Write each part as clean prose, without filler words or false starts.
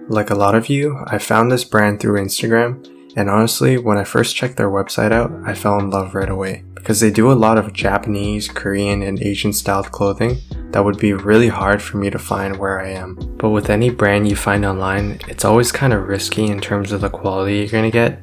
Like a lot of you, I found this brand through Instagram, and honestly, when I first checked their website out, I fell in love right away. Because they do a lot of Japanese, Korean, and Asian styled clothing that would be really hard for me to find where I am. But with any brand you find online, it's always kind of risky in terms of the quality you're gonna get.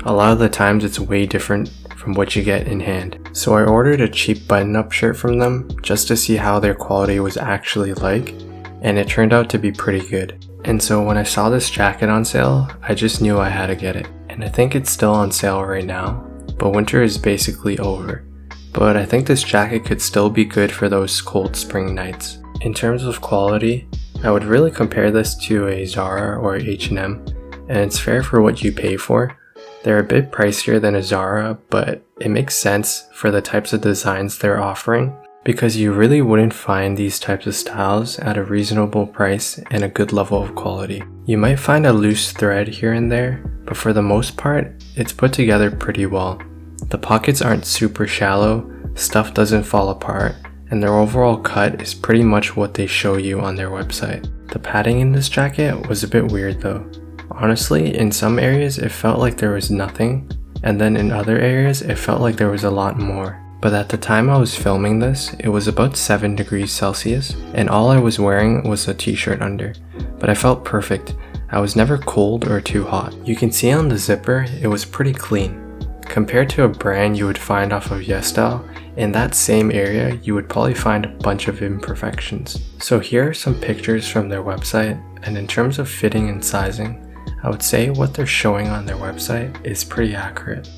A lot of the times it's way different from what you get in hand. So I ordered a cheap button-up shirt from them just to see how their quality was actually like, and it turned out to be pretty good. And so when I saw this jacket on sale, I just knew I had to get it. And I think it's still on sale right now, but winter is basically over. But I think this jacket could still be good for those cold spring nights. In terms of quality, I would really compare this to a Zara or H&M, and it's fair for what you pay for. They're a bit pricier than a Zara, but it makes sense for the types of designs they're offering, because you really wouldn't find these types of styles at a reasonable price and a good level of quality. You might find a loose thread here and there, but for the most part, it's put together pretty well. The pockets aren't super shallow, stuff doesn't fall apart, and their overall cut is pretty much what they show you on their website. The padding in this jacket was a bit weird though. Honestly, in some areas it felt like there was nothing, and then in other areas it felt like there was a lot more. But at the time I was filming this, it was about 7 degrees Celsius, and all I was wearing was a t-shirt under. But I felt perfect. I was never cold or too hot. You can see on the zipper, it was pretty clean. Compared to a brand you would find off of YesStyle, in that same area you would probably find a bunch of imperfections. So here are some pictures from their website, and in terms of fitting and sizing, I would say what they're showing on their website is pretty accurate.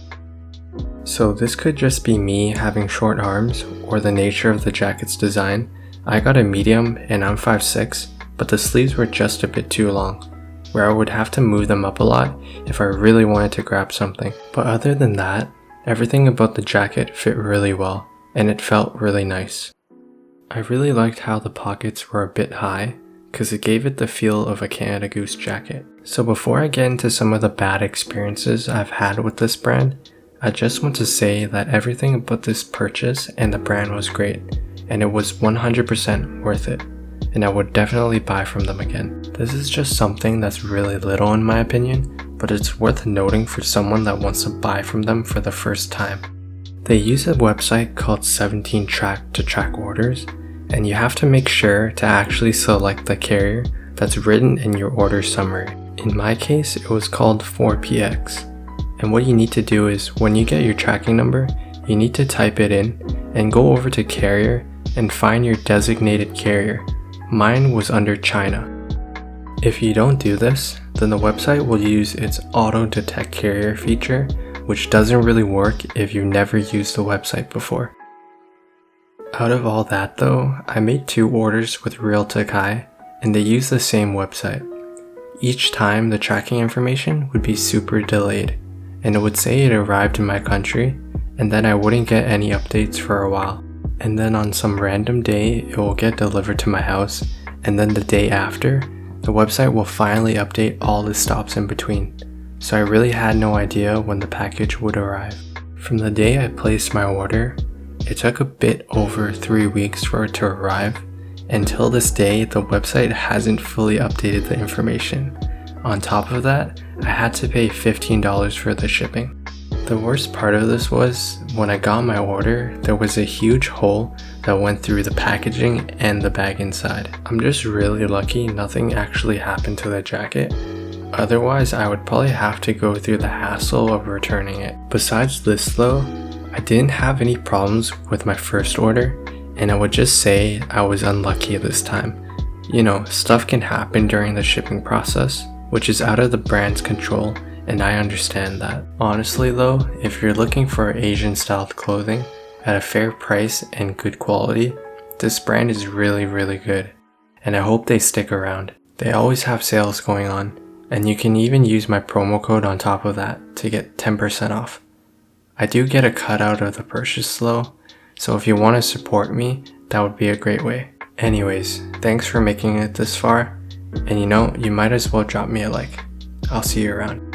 So this could just be me having short arms or the nature of the jacket's design. I got a medium and I'm 5'6", but the sleeves were just a bit too long, where I would have to move them up a lot if I really wanted to grab something. But other than that, everything about the jacket fit really well, and it felt really nice. I really liked how the pockets were a bit high, because it gave it the feel of a Canada Goose jacket. So before I get into some of the bad experiences I've had with this brand, I just want to say that everything about this purchase and the brand was great, and it was 100% worth it, and I would definitely buy from them again. This is just something that's really little in my opinion, but it's worth noting for someone that wants to buy from them for the first time. They use a website called 17Track to track orders, and you have to make sure to actually select the carrier that's written in your order summary. In my case, it was called 4PX. And what you need to do is, when you get your tracking number, you need to type it in and go over to carrier and find your designated carrier. Mine was under China. If you don't do this, then the website will use its auto detect carrier feature, which doesn't really work if you've never used the website before. Out of all that though, I made 2 orders with RealTakai, and they use the same website. Each time the tracking information would be super delayed, and it would say it arrived in my country, and then I wouldn't get any updates for a while. And then on some random day, it will get delivered to my house, and then the day after, the website will finally update all the stops in between. So I really had no idea when the package would arrive. From the day I placed my order, it took a bit over 3 weeks for it to arrive. Until this day, the website hasn't fully updated the information. On top of that, I had to pay $15 for the shipping. The worst part of this was, when I got my order, there was a huge hole that went through the packaging and the bag inside. I'm just really lucky nothing actually happened to the jacket. Otherwise, I would probably have to go through the hassle of returning it. Besides this though, I didn't have any problems with my first order, and I would just say I was unlucky this time. You know, stuff can happen during the shipping process, which is out of the brand's control, and I understand that. Honestly though, if you're looking for Asian styled clothing at a fair price and good quality, this brand is really good, and I hope they stick around. They always have sales going on, and you can even use my promo code on top of that to get 10% off. I do get a cut out of the purchase though, so if you want to support me, that would be a great way. Anyways, thanks for making it this far, and you know, you might as well drop me a like. I'll see you around.